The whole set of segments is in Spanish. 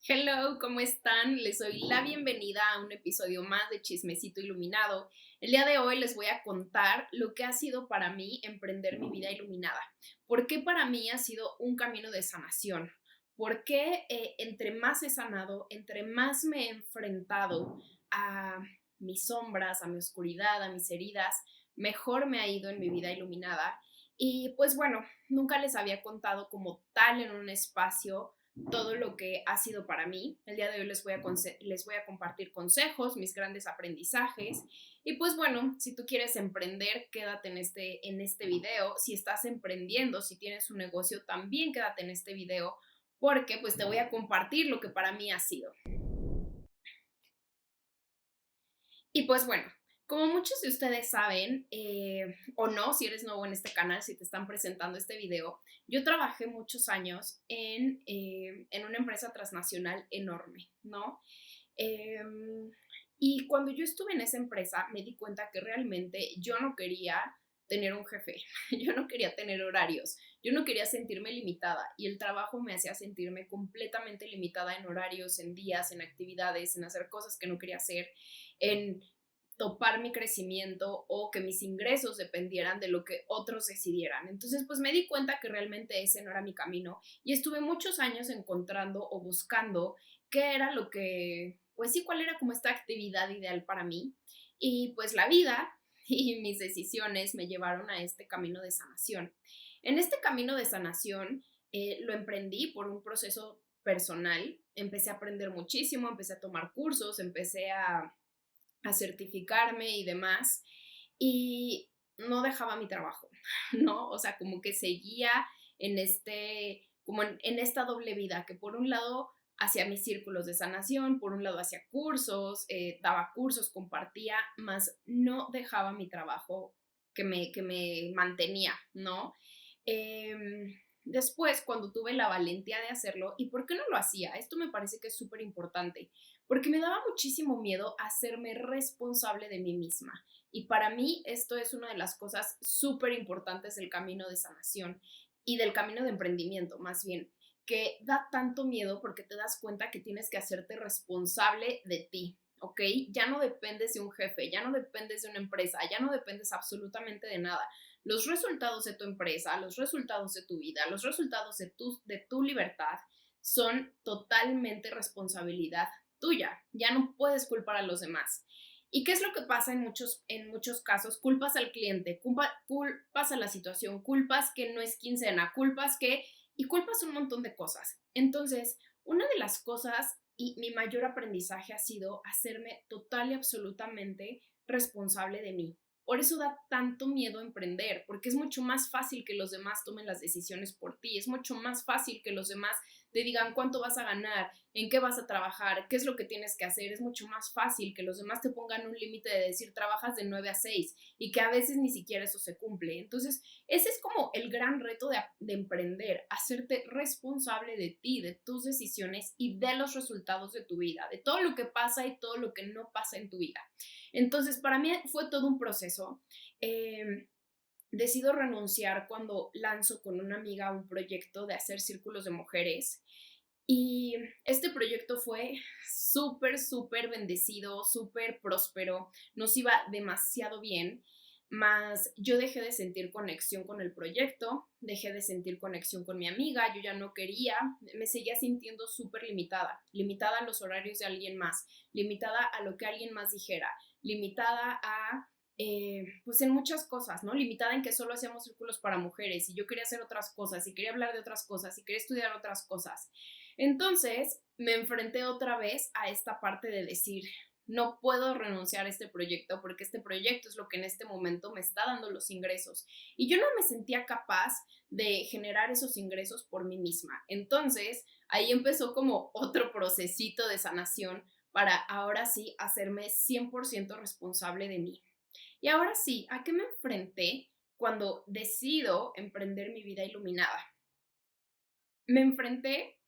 Hello, ¿cómo están? Les doy la bienvenida a un episodio más de Chismecito Iluminado. El día de hoy les voy a contar lo que ha sido para mí emprender mi vida iluminada. ¿Por qué para mí ha sido un camino de sanación? ¿Por qué entre más he sanado, entre más me he enfrentado a mis sombras, a mi oscuridad, a mis heridas, mejor me ha ido en mi vida iluminada? Y pues bueno, nunca les había contado como tal en un espacio todo lo que ha sido para mí. El día de hoy les voy a compartir consejos, mis grandes aprendizajes. Y pues bueno, si tú quieres emprender, quédate en este video. Si estás emprendiendo, si tienes un negocio, también quédate en este video porque pues te voy a compartir lo que para mí ha sido. Y pues bueno, como muchos de ustedes saben, o no, si eres nuevo en este canal, si te están presentando este video, yo trabajé muchos años en una empresa transnacional enorme, ¿no? Eh, y cuando yo estuve en esa empresa, me di cuenta que realmente yo no quería tener un jefe, yo no quería tener horarios, yo no quería sentirme limitada y el trabajo me hacía sentirme completamente limitada en horarios, en días, en actividades, en hacer cosas que no quería hacer, en topar mi crecimiento o que mis ingresos dependieran de lo que otros decidieran. Entonces, pues me di cuenta que realmente ese no era mi camino y estuve muchos años encontrando o buscando qué era lo que, pues sí, cuál era como esta actividad ideal para mí. Y pues la vida y mis decisiones me llevaron a este camino de sanación. En este camino de sanación lo emprendí por un proceso personal, empecé a aprender muchísimo, empecé a tomar cursos, empecé a certificarme y demás, y no dejaba mi trabajo, ¿no? O sea, como que seguía en esta doble vida, que por un lado hacía mis círculos de sanación, por un lado hacía cursos, daba cursos, compartía, más no dejaba mi trabajo que me mantenía, ¿no? Después, cuando tuve la valentía de hacerlo, ¿y por qué no lo hacía? Esto me parece que es súper importante, porque me daba muchísimo miedo hacerme responsable de mí misma. Y para mí esto es una de las cosas súper importantes del camino de sanación y del camino de emprendimiento, más bien, que da tanto miedo porque te das cuenta que tienes que hacerte responsable de ti, ¿ok? Ya no dependes de un jefe, ya no dependes de una empresa, ya no dependes absolutamente de nada. Los resultados de tu empresa, los resultados de tu vida, los resultados de tu libertad son totalmente responsabilidad tuya. Ya no puedes culpar a los demás. ¿Y qué es lo que pasa en muchos casos? Culpas al cliente, culpas a la situación, culpas que no es quincena, y culpas un montón de cosas. Entonces, una de las cosas y mi mayor aprendizaje ha sido hacerme total y absolutamente responsable de mí. Por eso da tanto miedo emprender, porque es mucho más fácil que los demás tomen las decisiones por ti, es mucho más fácil que los demás te digan cuánto vas a ganar, en qué vas a trabajar, qué es lo que tienes que hacer. Es mucho más fácil que los demás te pongan un límite de decir trabajas de 9 a 6 y que a veces ni siquiera eso se cumple. Entonces, ese es como el gran reto de emprender, hacerte responsable de ti, de tus decisiones y de los resultados de tu vida, de todo lo que pasa y todo lo que no pasa en tu vida. Entonces, para mí fue todo un proceso. Decido renunciar cuando lanzo con una amiga un proyecto de hacer círculos de mujeres y este proyecto fue súper, súper bendecido, súper próspero, nos iba demasiado bien, mas yo dejé de sentir conexión con el proyecto, dejé de sentir conexión con mi amiga, yo ya no quería, me seguía sintiendo súper limitada, limitada a los horarios de alguien más, limitada a lo que alguien más dijera, limitada a pues en muchas cosas, ¿no? Limitada en que solo hacíamos círculos para mujeres y yo quería hacer otras cosas y quería hablar de otras cosas y quería estudiar otras cosas. Entonces me enfrenté otra vez a esta parte de decir, no puedo renunciar a este proyecto porque este proyecto es lo que en este momento me está dando los ingresos. Y yo no me sentía capaz de generar esos ingresos por mí misma. Entonces ahí empezó como otro procesito de sanación para ahora sí hacerme 100% responsable de mí. Y ahora sí, ¿a qué me enfrenté cuando decido emprender mi vida iluminada? Me enfrenté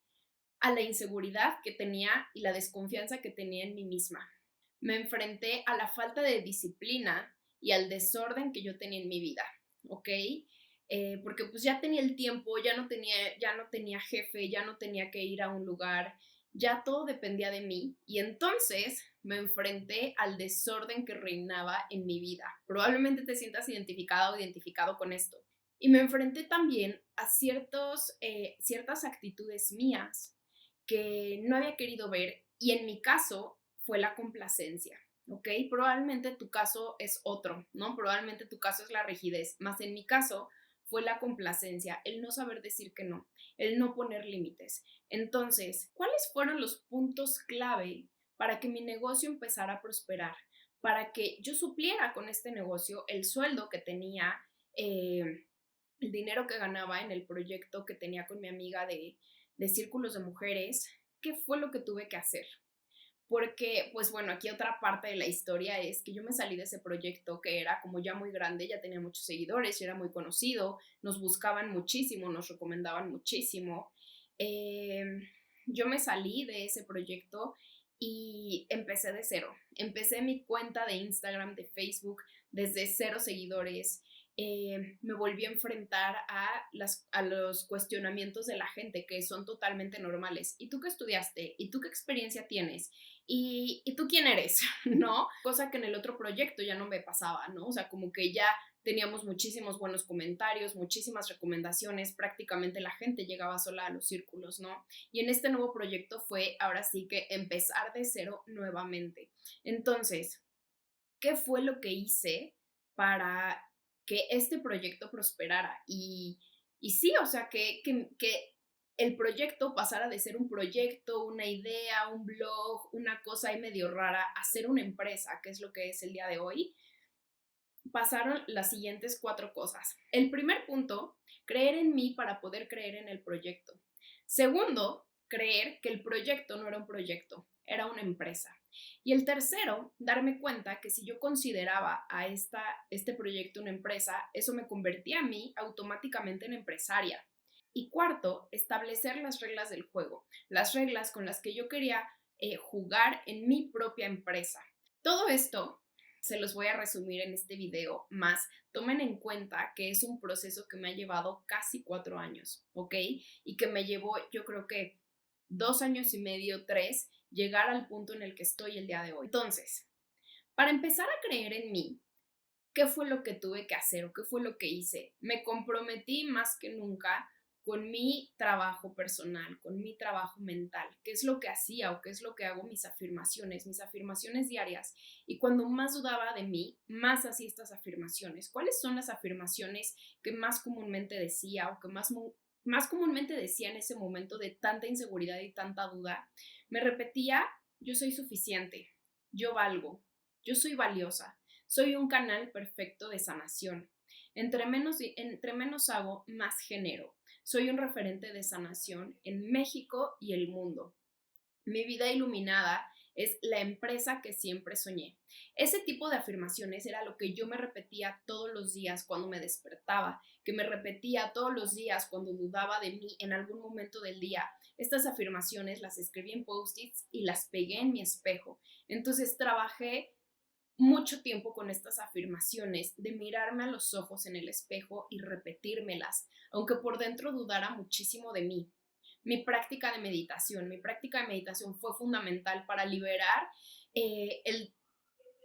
a la inseguridad que tenía y la desconfianza que tenía en mí misma. Me enfrenté a la falta de disciplina y al desorden que yo tenía en mi vida, ¿ok? Porque pues ya tenía el tiempo, ya no tenía jefe, ya no tenía que ir a un lugar ya todo dependía de mí y entonces me enfrenté al desorden que reinaba en mi vida. Probablemente te sientas identificada o identificado con esto. Y me enfrenté también a ciertas actitudes mías que no había querido ver y en mi caso fue la complacencia, ¿ok? Probablemente tu caso es otro, ¿no? Probablemente tu caso es la rigidez, más en mi caso fue la complacencia, el no saber decir que no, el no poner límites. Entonces, ¿cuáles fueron los puntos clave para que mi negocio empezara a prosperar? Para que yo supliera con este negocio el sueldo que tenía, el dinero que ganaba en el proyecto que tenía con mi amiga de círculos de mujeres. ¿Qué fue lo que tuve que hacer? Porque, pues bueno, aquí otra parte de la historia es que yo me salí de ese proyecto que era como ya muy grande, ya tenía muchos seguidores, ya era muy conocido, nos buscaban muchísimo, nos recomendaban muchísimo. Eh, yo me salí de ese proyecto y empecé de cero. Empecé mi cuenta de Instagram, de Facebook, desde cero seguidores. Me volví a enfrentar a los cuestionamientos de la gente que son totalmente normales. ¿Y tú qué estudiaste? ¿Y tú qué experiencia tienes? ¿Y tú quién eres? ¿No? Cosa que en el otro proyecto ya no me pasaba, ¿no? O sea, como que ya teníamos muchísimos buenos comentarios, muchísimas recomendaciones, prácticamente la gente llegaba sola a los círculos, ¿no? Y en este nuevo proyecto fue ahora sí que empezar de cero nuevamente. Entonces, ¿qué fue lo que hice para que este proyecto prosperara? Y sí, o sea, que el proyecto pasara de ser un proyecto, una idea, un blog, una cosa ahí medio rara, a ser una empresa, que es lo que es el día de hoy. Pasaron las siguientes 4 cosas. El primer punto, creer en mí para poder creer en el proyecto. Segundo, creer que el proyecto no era un proyecto, era una empresa. Y el tercero, darme cuenta que si yo consideraba a este proyecto una empresa, eso me convertía a mí automáticamente en empresaria. Y cuarto, establecer las reglas del juego, las reglas con las que yo quería jugar en mi propia empresa. Todo esto se los voy a resumir en este video, más tomen en cuenta que es un proceso que me ha llevado casi 4 años, ¿ok? Y que me llevó, yo creo que 2 años y medio, 3, llegar al punto en el que estoy el día de hoy. Entonces, para empezar a creer en mí, ¿qué fue lo que tuve que hacer o qué fue lo que hice? Me comprometí más que nunca con mi trabajo personal, con mi trabajo mental, qué es lo que hacía o qué es lo que hago, mis afirmaciones diarias. Y cuando más dudaba de mí, más hacía estas afirmaciones. ¿Cuáles son las afirmaciones que más comúnmente decía o que más comúnmente decía en ese momento de tanta inseguridad y tanta duda? Me repetía, yo soy suficiente, yo valgo, yo soy valiosa, soy un canal perfecto de sanación. Entre menos hago, más genero. Soy un referente de sanación en México y el mundo. Mi vida iluminada es la empresa que siempre soñé. Ese tipo de afirmaciones era lo que yo me repetía todos los días cuando me despertaba, que me repetía todos los días cuando dudaba de mí en algún momento del día. Estas afirmaciones las escribí en post-its y las pegué en mi espejo. Entonces trabajé mucho tiempo con estas afirmaciones, de mirarme a los ojos en el espejo y repetírmelas, aunque por dentro dudara muchísimo de mí. Mi práctica de meditación fue fundamental para liberar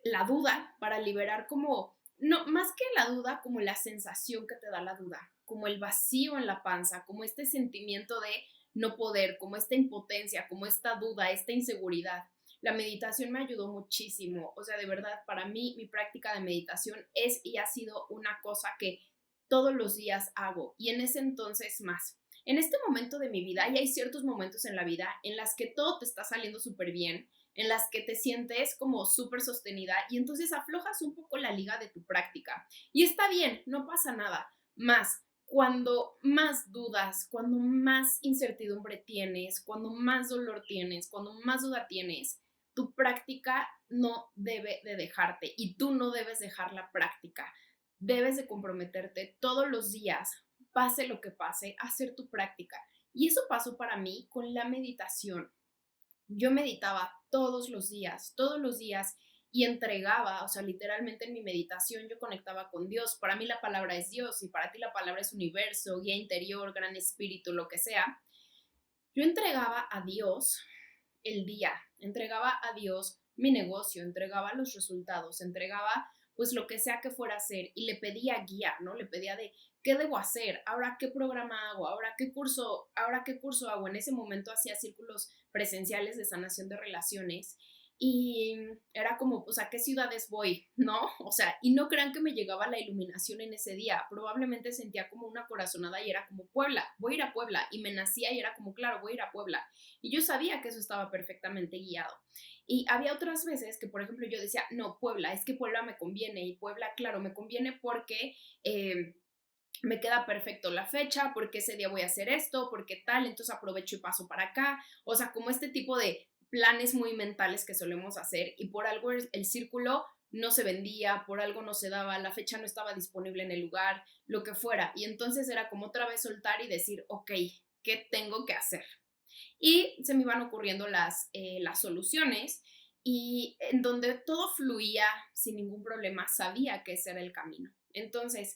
la duda, para liberar como, no, más que la duda, como la sensación que te da la duda, como el vacío en la panza, como este sentimiento de no poder, como esta impotencia, como esta duda, esta inseguridad. La meditación me ayudó muchísimo, o sea, de verdad, para mí mi práctica de meditación es y ha sido una cosa que todos los días hago y en ese entonces más. En este momento de mi vida, y hay ciertos momentos en la vida en las que todo te está saliendo súper bien, en las que te sientes como súper sostenida y entonces aflojas un poco la liga de tu práctica. Y está bien, no pasa nada. Más, cuando más dudas, cuando más incertidumbre tienes, cuando más dolor tienes, cuando más duda tienes, tu práctica no debe de dejarte y tú no debes dejar la práctica. Debes de comprometerte todos los días, pase lo que pase, a hacer tu práctica. Y eso pasó para mí con la meditación. Yo meditaba todos los días y entregaba, o sea, literalmente en mi meditación yo conectaba con Dios. Para mí la palabra es Dios y para ti la palabra es universo, guía interior, gran espíritu, lo que sea. Yo entregaba a Dios el día, entregaba a Dios mi negocio, entregaba los resultados, entregaba pues lo que sea que fuera a hacer y le pedía guía, ¿no? Le pedía de qué debo hacer, ahora qué programa hago, ahora qué curso hago. En ese momento hacía círculos presenciales de sanación de relaciones y era como, pues, ¿a qué ciudades voy? ¿No? O sea, y no crean que me llegaba la iluminación en ese día, probablemente sentía como una corazonada y era como Puebla, voy a ir a Puebla, y me nacía y era como, claro, voy a ir a Puebla, y yo sabía que eso estaba perfectamente guiado. Y había otras veces que, por ejemplo, yo decía, no, Puebla, es que Puebla me conviene, y Puebla, claro, me conviene porque me queda perfecto la fecha, porque ese día voy a hacer esto, porque tal, entonces aprovecho y paso para acá. O sea, como este tipo de planes muy mentales que solemos hacer y por algo el círculo no se vendía, por algo no se daba, la fecha no estaba disponible en el lugar, lo que fuera. Y entonces era como otra vez soltar y decir, ok, ¿qué tengo que hacer? Y se me iban ocurriendo las soluciones y en donde todo fluía sin ningún problema, sabía que ese era el camino. Entonces,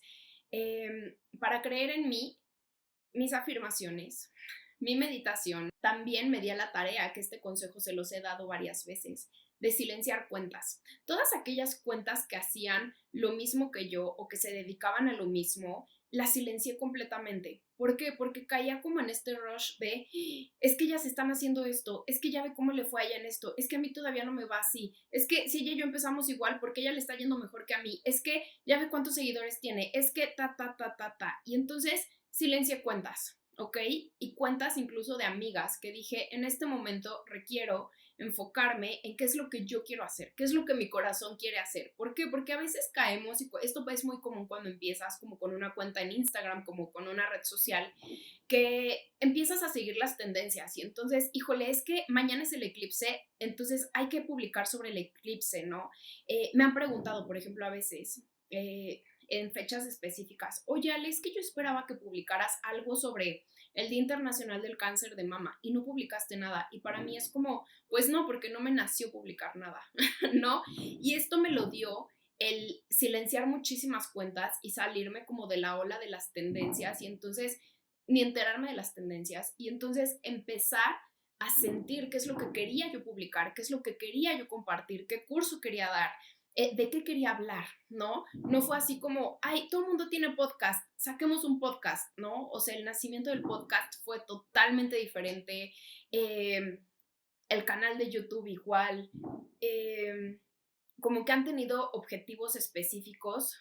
para creer en mí, mis afirmaciones, mi meditación, también me di a la tarea, que este consejo se los he dado varias veces, de silenciar cuentas. Todas aquellas cuentas que hacían lo mismo que yo o que se dedicaban a lo mismo, las silencié completamente. ¿Por qué? Porque caía como en este rush de, es que ya se están haciendo esto, es que ya ve cómo le fue a ella en esto, es que a mí todavía no me va así, es que si ella y yo empezamos igual, porque ella le está yendo mejor que a mí, es que ya ve cuántos seguidores tiene, es que ta. Y entonces silencié cuentas, ¿ok? Y cuentas incluso de amigas que dije, en este momento requiero enfocarme en qué es lo que yo quiero hacer, qué es lo que mi corazón quiere hacer. ¿Por qué? Porque a veces caemos, y esto es muy común cuando empiezas como con una cuenta en Instagram, como con una red social, que empiezas a seguir las tendencias y entonces, híjole, es que mañana es el eclipse, entonces hay que publicar sobre el eclipse, ¿no? Me han preguntado, por ejemplo, a veces, en fechas específicas, oye, Ale, es que yo esperaba que publicaras algo sobre el Día Internacional del Cáncer de Mama y no publicaste nada. Y para mí es como, pues no, porque no me nació publicar nada, ¿no? Y esto me lo dio el silenciar muchísimas cuentas y salirme como de la ola de las tendencias y entonces ni enterarme de las tendencias y entonces empezar a sentir qué es lo que quería yo publicar, qué es lo que quería yo compartir, qué curso quería dar, de qué quería hablar, ¿no? No fue así como, ay, todo el mundo tiene podcast, saquemos un podcast, ¿no? O sea, el nacimiento del podcast fue totalmente diferente, el canal de YouTube igual, como que han tenido objetivos específicos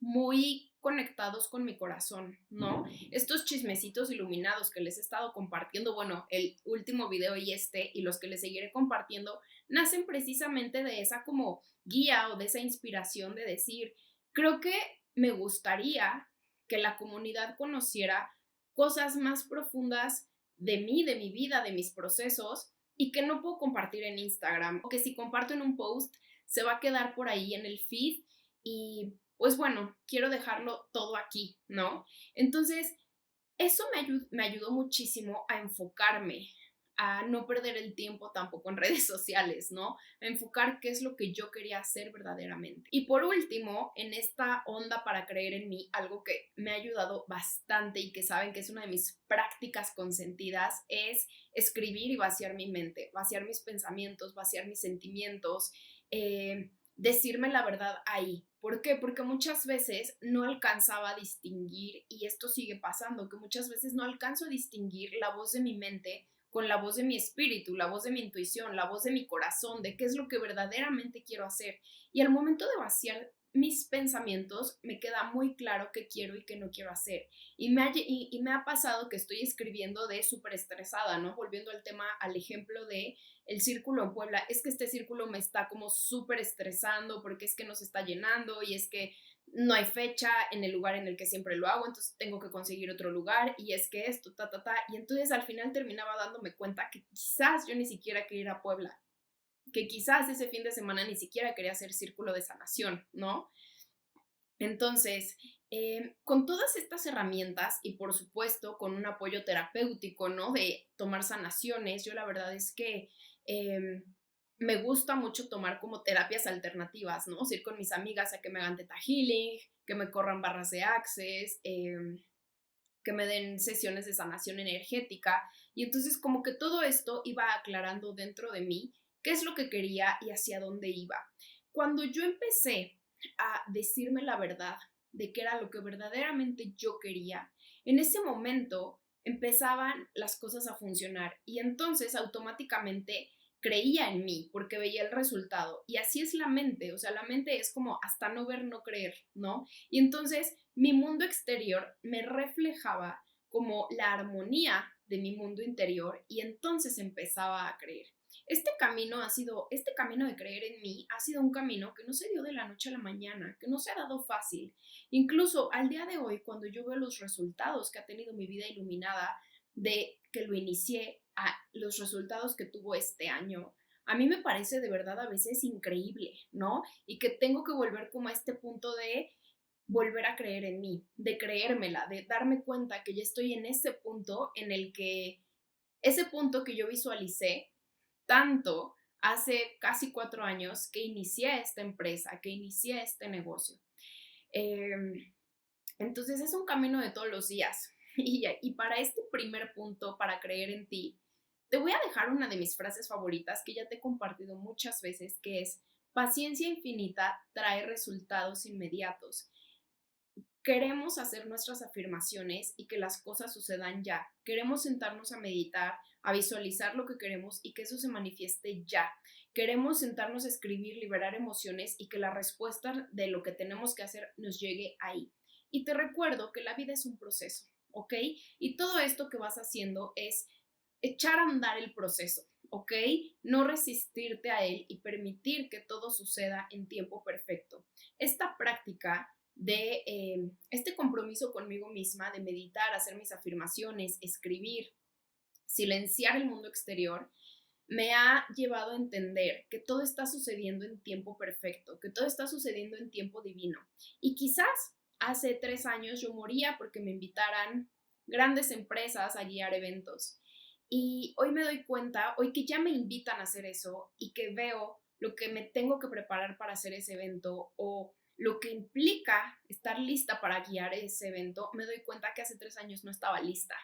muy conectados con mi corazón, ¿no? Estos chismecitos iluminados que les he estado compartiendo, bueno, el último video y los que les seguiré compartiendo, nacen precisamente de esa como guía o de esa inspiración de decir, creo que me gustaría que la comunidad conociera cosas más profundas de mí, de mi vida, de mis procesos y que no puedo compartir en Instagram o que si comparto en un post se va a quedar por ahí en el feed y pues bueno, quiero dejarlo todo aquí, ¿no? Entonces, eso me ayudó muchísimo a enfocarme, a no perder el tiempo tampoco en redes sociales, ¿no? A enfocar qué es lo que yo quería hacer verdaderamente. Y por último, en esta onda para creer en mí, algo que me ha ayudado bastante y que saben que es una de mis prácticas consentidas es escribir y vaciar mi mente, vaciar mis pensamientos, vaciar mis sentimientos, decirme la verdad ahí. ¿Por qué? Porque muchas veces no alcanzaba a distinguir, y esto sigue pasando, que muchas veces no alcanzo a distinguir la voz de mi mente con la voz de mi espíritu, la voz de mi intuición, la voz de mi corazón, de qué es lo que verdaderamente quiero hacer. Y al momento de vaciar mis pensamientos, me queda muy claro qué quiero y qué no quiero hacer. Y me ha pasado que estoy escribiendo de súper estresada, ¿no? Volviendo al tema, al ejemplo de el círculo en Puebla, es que este círculo me está como súper estresando porque es que no se está llenando y es que no hay fecha en el lugar en el que siempre lo hago, entonces tengo que conseguir otro lugar y es que esto, y entonces al final terminaba dándome cuenta que quizás yo ni siquiera quería ir a Puebla, que quizás ese fin de semana ni siquiera quería hacer círculo de sanación, ¿no? Entonces, con todas estas herramientas y por supuesto con un apoyo terapéutico, ¿no? De tomar sanaciones, yo la verdad es que me gusta mucho tomar como terapias alternativas, ¿no? O sea, ir con mis amigas a que me hagan Theta Healing, que me corran barras de Access, que me den sesiones de sanación energética. Y entonces como que todo esto iba aclarando dentro de mí qué es lo que quería y hacia dónde iba. Cuando yo empecé a decirme la verdad de qué era lo que verdaderamente yo quería, en ese momento empezaban las cosas a funcionar y entonces automáticamente creía en mí porque veía el resultado. Y así es la mente, o sea, la mente es como hasta no ver, no creer, ¿no? Y entonces mi mundo exterior me reflejaba como la armonía de mi mundo interior y entonces empezaba a creer. Este camino de creer en mí ha sido un camino que no se dio de la noche a la mañana, que no se ha dado fácil. Incluso al día de hoy, cuando yo veo los resultados que ha tenido mi vida iluminada, de que lo inicié a los resultados que tuvo este año, a mí me parece de verdad a veces increíble, ¿no? Y que tengo que volver como a este punto de volver a creer en mí, de creérmela, de darme cuenta que ya estoy en ese punto en el que, ese punto que yo visualicé tanto hace casi 4 años que inicié esta empresa, que inicié este negocio. Eh, entonces es un camino de todos los días. Y para este primer punto, para creer en ti, te voy a dejar una de mis frases favoritas que ya te he compartido muchas veces, que es: paciencia infinita trae resultados inmediatos. Queremos hacer nuestras afirmaciones y que las cosas sucedan ya. Queremos sentarnos a meditar, a visualizar lo que queremos y que eso se manifieste ya. Queremos sentarnos a escribir, liberar emociones y que la respuesta de lo que tenemos que hacer nos llegue ahí. Y te recuerdo que la vida es un proceso, ¿ok? Y todo esto que vas haciendo es echar a andar el proceso, ¿ok? No resistirte a él y permitir que todo suceda en tiempo perfecto. Esta práctica de este compromiso conmigo misma, de meditar, hacer mis afirmaciones, escribir, silenciar el mundo exterior, me ha llevado a entender que todo está sucediendo en tiempo perfecto, que todo está sucediendo en tiempo divino. Y quizás hace 3 años yo moría porque me invitaran grandes empresas a guiar eventos. Y hoy me doy cuenta, hoy que ya me invitan a hacer eso y que veo lo que me tengo que preparar para hacer ese evento o lo que implica estar lista para guiar ese evento, me doy cuenta que hace 3 años no estaba lista,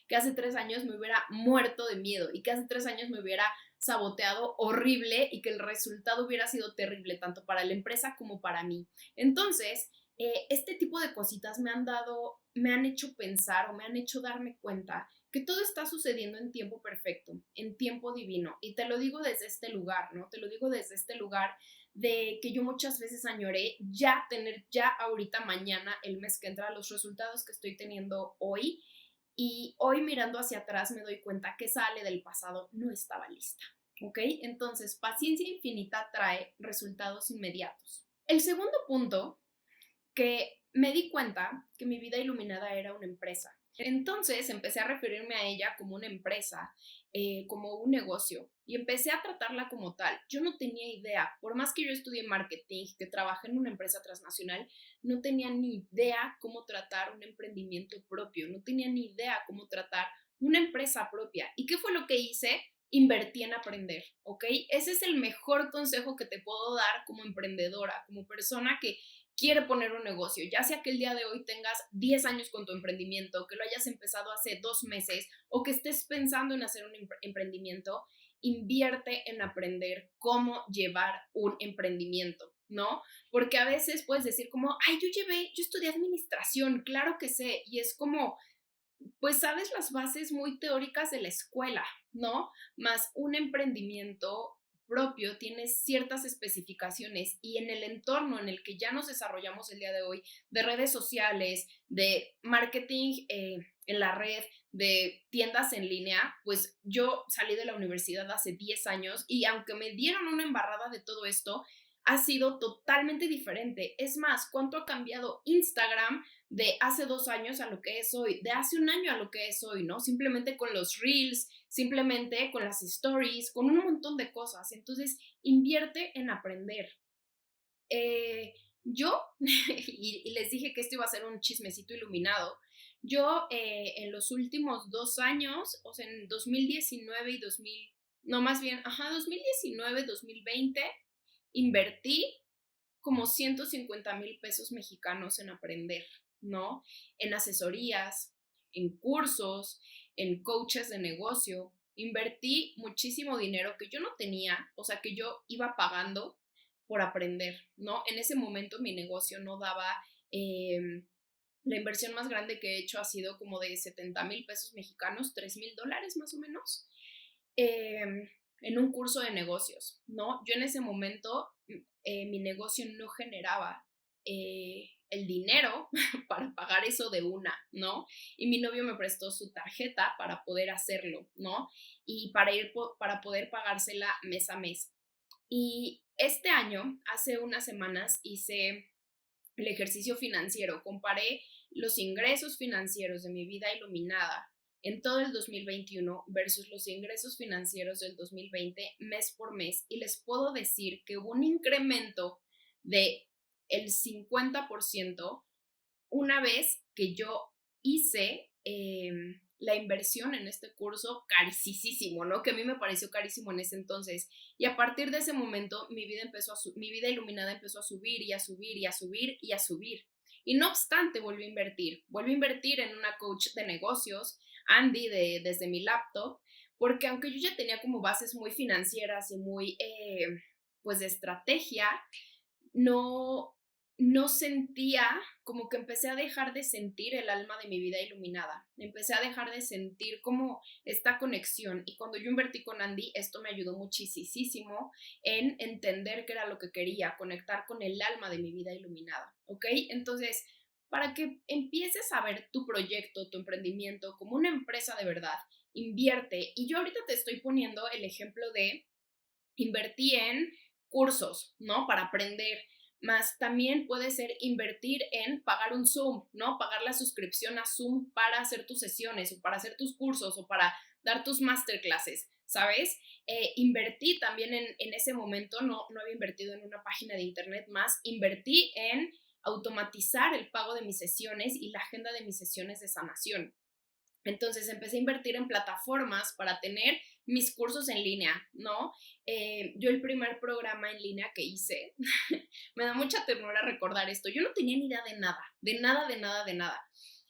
que hace 3 años me hubiera muerto de miedo y que hace 3 años me hubiera saboteado horrible y que el resultado hubiera sido terrible tanto para la empresa como para mí. Entonces, este tipo de cositas me han hecho pensar o me han hecho darme cuenta que todo está sucediendo en tiempo perfecto, en tiempo divino. Y te lo digo desde este lugar, ¿no? Te lo digo desde este lugar de que yo muchas veces añoré ya tener ya ahorita mañana, el mes que entra, los resultados que estoy teniendo hoy. Y hoy mirando hacia atrás me doy cuenta que esa Ale del pasado no estaba lista. ¿Ok? Entonces, paciencia infinita trae resultados inmediatos. El segundo punto, que me di cuenta que mi vida iluminada era una empresa. Entonces empecé a referirme a ella como una empresa, como un negocio, y empecé a tratarla como tal. Yo no tenía idea, por más que yo estudié marketing, que trabajé en una empresa transnacional, no tenía ni idea cómo tratar un emprendimiento propio, no tenía ni idea cómo tratar una empresa propia. ¿Y qué fue lo que hice? Invertí en aprender, ¿ok? Ese es el mejor consejo que te puedo dar como emprendedora, como persona que quiere poner un negocio, ya sea que el día de hoy tengas 10 años con tu emprendimiento, que lo hayas empezado hace 2 meses o que estés pensando en hacer un emprendimiento, invierte en aprender cómo llevar un emprendimiento, ¿no? Porque a veces puedes decir como, ay, yo estudié administración, claro que sé, y es como, pues sabes las bases muy teóricas de la escuela, ¿no? Más un emprendimiento propio tiene ciertas especificaciones y en el entorno en el que ya nos desarrollamos el día de hoy, de redes sociales, de marketing en la red, de tiendas en línea, pues yo salí de la universidad hace 10 años y aunque me dieron una embarrada de todo esto, ha sido totalmente diferente. Es más, ¿cuánto ha cambiado Instagram de hace 2 años a lo que es hoy, de hace un año a lo que es hoy, ¿no? Simplemente con los reels, simplemente con las stories, con un montón de cosas. Entonces, invierte en aprender. Yo, y les dije que esto iba a ser un chismecito iluminado, yo en los últimos 2 años, o sea, en 2019 y 2000, no más bien, 2019, 2020, invertí como 150,000 pesos mexicanos en aprender, ¿no? En asesorías, en cursos, en coaches de negocio. Invertí muchísimo dinero que yo no tenía, o sea, que yo iba pagando por aprender, ¿no? En ese momento mi negocio no daba, la inversión más grande que he hecho ha sido como de 70,000 pesos mexicanos, $3,000 más o menos, eh, en un curso de negocios, ¿no? Yo en ese momento, mi negocio no generaba el dinero para pagar eso de una, ¿no? Y mi novio me prestó su tarjeta para poder hacerlo, ¿no? Y para poder pagársela mes a mes. Y este año, hace unas semanas, hice el ejercicio financiero, comparé los ingresos financieros de mi vida iluminada en todo el 2021 versus los ingresos financieros del 2020 mes por mes, y les puedo decir que hubo un incremento de el 50% una vez que yo hice la inversión en este curso carísimo, ¿no? Que a mí me pareció carísimo en ese entonces. Y a partir de ese momento, mi vida iluminada empezó a subir y a subir y a subir y a subir. Y no obstante, volví a invertir en una coach de negocios, Andy, desde mi laptop, porque aunque yo ya tenía como bases muy financieras y muy, pues, de estrategia, no, no sentía, como que empecé a dejar de sentir el alma de mi vida iluminada, empecé a dejar de sentir como esta conexión, y cuando yo invertí con Andy, esto me ayudó muchísimo en entender qué era lo que quería, conectar con el alma de mi vida iluminada, ¿ok? Entonces, para que empieces a ver tu proyecto, tu emprendimiento como una empresa de verdad, invierte. Y yo ahorita te estoy poniendo el ejemplo de invertí en cursos, ¿no? Para aprender. Más también puede ser invertir en pagar un Zoom, ¿no? Pagar la suscripción a Zoom para hacer tus sesiones o para hacer tus cursos o para dar tus masterclasses, ¿sabes? Invertí también en ese momento, no había invertido en una página de internet más, invertí en automatizar el pago de mis sesiones y la agenda de mis sesiones de sanación. Entonces empecé a invertir en plataformas para tener mis cursos en línea, ¿no? Yo el primer programa en línea que hice, me da mucha ternura recordar esto, yo no tenía ni idea de nada, de nada, de nada, de nada.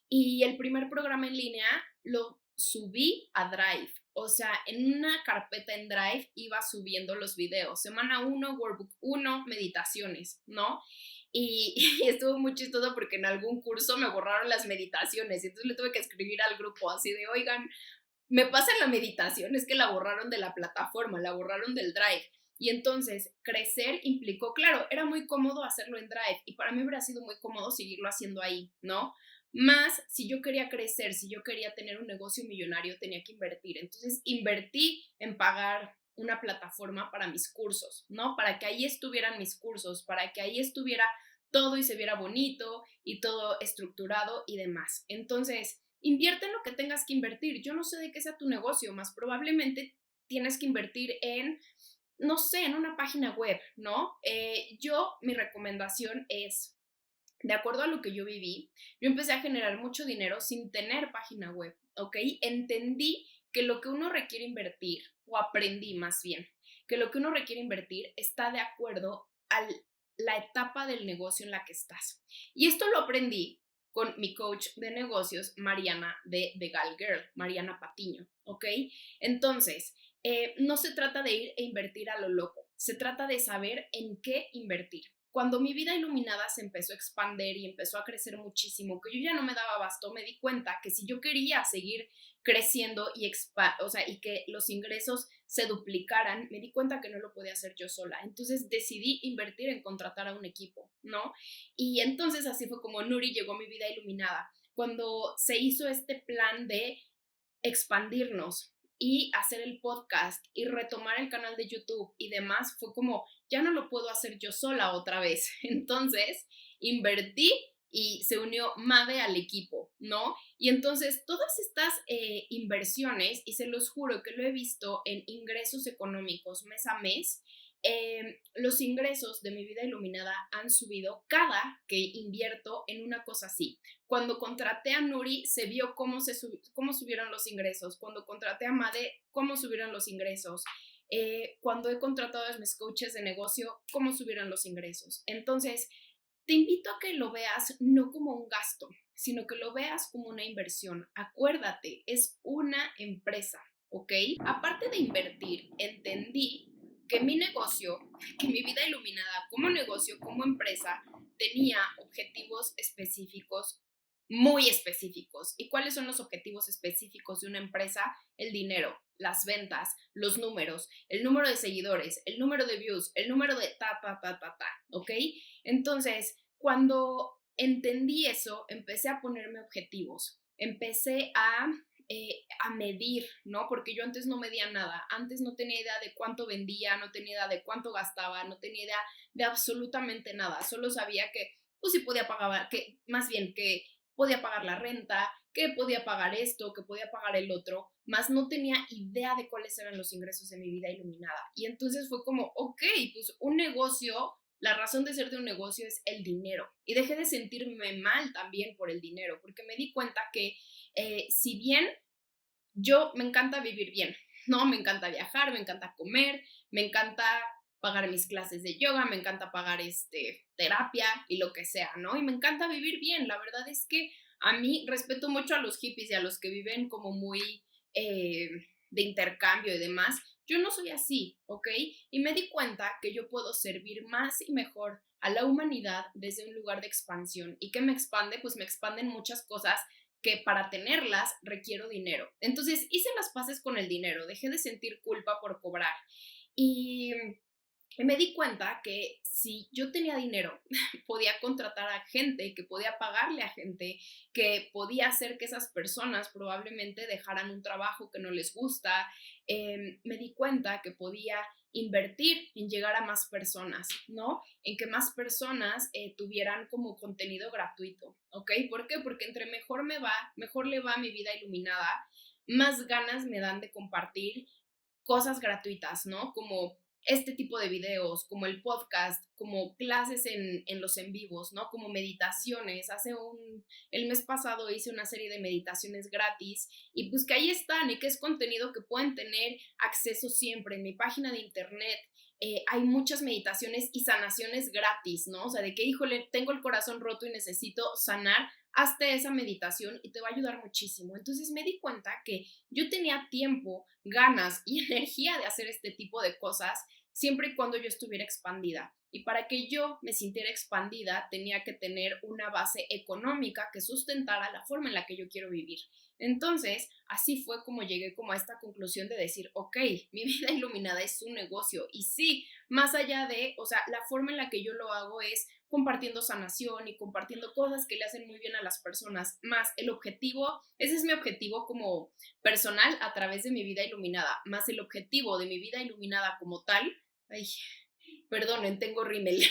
Y el primer programa en línea lo subí a Drive, o sea, en una carpeta en Drive iba subiendo los videos, semana 1, workbook 1, meditaciones, ¿no? Y, y estuvo muy chistoso porque en algún curso me borraron las meditaciones, y entonces le tuve que escribir al grupo así de, oigan, me pasa la meditación, es que la borraron de la plataforma, la borraron del Drive. Y entonces crecer implicó, claro, era muy cómodo hacerlo en Drive y para mí hubiera sido muy cómodo seguirlo haciendo ahí, ¿no? Más si yo quería crecer, si yo quería tener un negocio millonario, tenía que invertir. Entonces invertí en pagar una plataforma para mis cursos, ¿no? Para que ahí estuvieran mis cursos, para que ahí estuviera todo y se viera bonito y todo estructurado y demás. Entonces, invierte en lo que tengas que invertir. Yo no sé de qué sea tu negocio, más probablemente tienes que invertir en, no sé, en una página web, ¿no? Mi recomendación es, de acuerdo a lo que yo viví, yo empecé a generar mucho dinero sin tener página web, ¿ok? Entendí que lo que uno requiere invertir, o aprendí más bien, que lo que uno requiere invertir está de acuerdo a la etapa del negocio en la que estás. Y esto lo aprendí con mi coach de negocios, Mariana de The Gal Girl, Mariana Patiño, ¿ok? Entonces, no se trata de ir e invertir a lo loco, se trata de saber en qué invertir. Cuando mi vida iluminada se empezó a expandir y empezó a crecer muchísimo, que yo ya no me daba abasto, me di cuenta que si yo quería seguir creciendo y que los ingresos se duplicaran, me di cuenta que no lo podía hacer yo sola. Entonces decidí invertir en contratar a un equipo, ¿no? Y entonces así fue como Nuri llegó a mi vida iluminada. Cuando se hizo este plan de expandirnos y hacer el podcast y retomar el canal de YouTube y demás, fue como, ya no lo puedo hacer yo sola otra vez. Entonces, invertí y se unió Made al equipo, ¿no? Y entonces todas estas inversiones, y se los juro que lo he visto en ingresos económicos mes a mes, los ingresos de mi vida iluminada han subido cada que invierto en una cosa así. Cuando contraté a Nuri, se vio cómo subieron los ingresos. Cuando contraté a Made, cómo subieron los ingresos. Cuando he contratado a mis coaches de negocio, cómo subieron los ingresos. Entonces, te invito a que lo veas no como un gasto, sino que lo veas como una inversión. Acuérdate, es una empresa, ¿ok? Aparte de invertir, entendí que mi negocio, que mi vida iluminada como negocio, como empresa, tenía objetivos específicos, muy específicos. ¿Y cuáles son los objetivos específicos de una empresa? El dinero, las ventas, los números, el número de seguidores, el número de views, el número de ¿ok? Entonces, cuando entendí eso, empecé a ponerme objetivos, empecé a medir, ¿no? Porque yo antes no medía nada, antes no tenía idea de cuánto vendía, no tenía idea de cuánto gastaba, no tenía idea de absolutamente nada, solo sabía que, pues sí podía pagar, que más bien que podía pagar la renta, que podía pagar esto, que podía pagar el otro, más no tenía idea de cuáles eran los ingresos de mi vida iluminada. Y entonces fue como, ok, pues un negocio, la razón de ser de un negocio es el dinero. Y dejé de sentirme mal también por el dinero, porque me di cuenta que si bien yo me encanta vivir bien, ¿no? Me encanta viajar, me encanta comer, me encanta pagar mis clases de yoga, me encanta pagar terapia y lo que sea, ¿no? Y me encanta vivir bien. La verdad es que a mí respeto mucho a los hippies y a los que viven como muy eh, de intercambio y demás. Yo no soy así, ¿ok? Y me di cuenta que yo puedo servir más y mejor a la humanidad desde un lugar de expansión. ¿Y qué me expande? Pues me expanden muchas cosas que para tenerlas requiero dinero. Entonces hice las paces con el dinero, dejé de sentir culpa por cobrar y me di cuenta que si yo tenía dinero, podía contratar a gente, que podía pagarle a gente, que podía hacer que esas personas probablemente dejaran un trabajo que no les gusta. Me di cuenta que podía invertir en llegar a más personas, ¿no? En que más personas tuvieran como contenido gratuito, ¿ok? ¿Por qué? Porque entre mejor me va, mejor le va a mi vida iluminada, más ganas me dan de compartir cosas gratuitas, ¿no? Como este tipo de videos, como el podcast, como clases en los en vivos, ¿no? Como meditaciones. El mes pasado hice una serie de meditaciones gratis y pues que ahí están y que es contenido que pueden tener acceso siempre en mi página de internet. Hay muchas meditaciones y sanaciones gratis, ¿no? O sea, de que, híjole, tengo el corazón roto y necesito sanar, hazte esa meditación y te va a ayudar muchísimo. Entonces me di cuenta que yo tenía tiempo, ganas y energía de hacer este tipo de cosas siempre y cuando yo estuviera expandida. Y para que yo me sintiera expandida, tenía que tener una base económica que sustentara la forma en la que yo quiero vivir. Entonces, así fue como llegué como a esta conclusión de decir, ok, mi vida iluminada es un negocio. Y sí, más allá de, o sea, la forma en la que yo lo hago es compartiendo sanación y compartiendo cosas que le hacen muy bien a las personas, más el objetivo, ese es mi objetivo como personal a través de mi vida iluminada, más el objetivo de mi vida iluminada como tal, ay, perdonen, tengo rímel,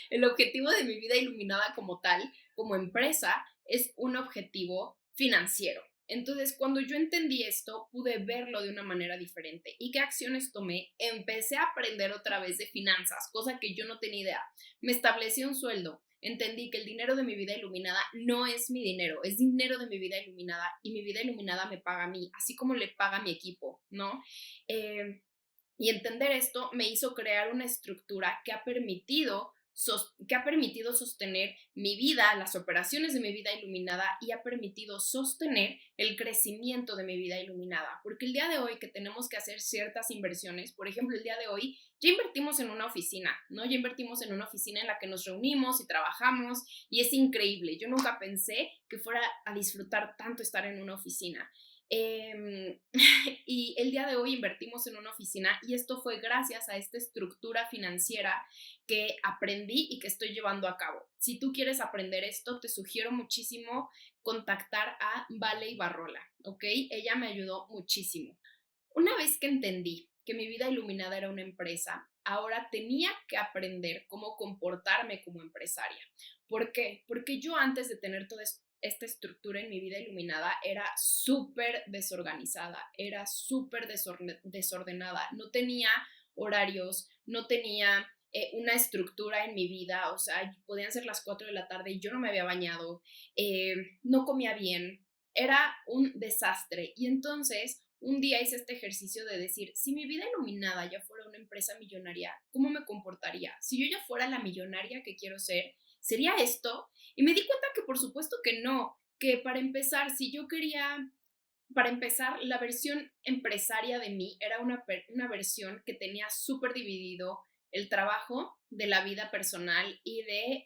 el objetivo de mi vida iluminada como tal, como empresa, es un objetivo financiero. Entonces, cuando yo entendí esto, pude verlo de una manera diferente. ¿Y qué acciones tomé? Empecé a aprender otra vez de finanzas, cosa que yo no tenía idea. Me establecí un sueldo. Entendí que el dinero de mi vida iluminada no es mi dinero, es dinero de mi vida iluminada y mi vida iluminada me paga a mí, así como le paga a mi equipo, ¿no? Y entender esto me hizo crear una estructura que ha permitido sostener mi vida, las operaciones de mi vida iluminada y ha permitido sostener el crecimiento de mi vida iluminada. Porque el día de hoy que tenemos que hacer ciertas inversiones, por ejemplo, el día de hoy ya invertimos en una oficina, ¿no? Ya invertimos en una oficina en la que nos reunimos y trabajamos y es increíble. Yo nunca pensé que fuera a disfrutar tanto estar en una oficina. Y el día de hoy invertimos en una oficina y esto fue gracias a esta estructura financiera que aprendí y que estoy llevando a cabo. Si tú quieres aprender esto, te sugiero muchísimo contactar a Vale Ibarrola, ¿ok? Ella me ayudó muchísimo. Una vez que entendí que mi vida iluminada era una empresa, ahora tenía que aprender cómo comportarme como empresaria. ¿Por qué? Porque yo antes de tener toda esta estructura en mi vida iluminada era súper desorganizada, era súper desordenada, no tenía horarios, no tenía una estructura en mi vida, o sea, podían ser las 4 de la tarde y yo no me había bañado, no comía bien, era un desastre. Y entonces un día hice este ejercicio de decir, si mi vida iluminada ya fuera una empresa millonaria, ¿cómo me comportaría? Si yo ya fuera la millonaria que quiero ser, ¿Sería esto? Y me di cuenta que por supuesto que no, que para empezar, si yo quería, para empezar, la versión empresaria de mí era una versión que tenía súper dividido el trabajo de la vida personal y de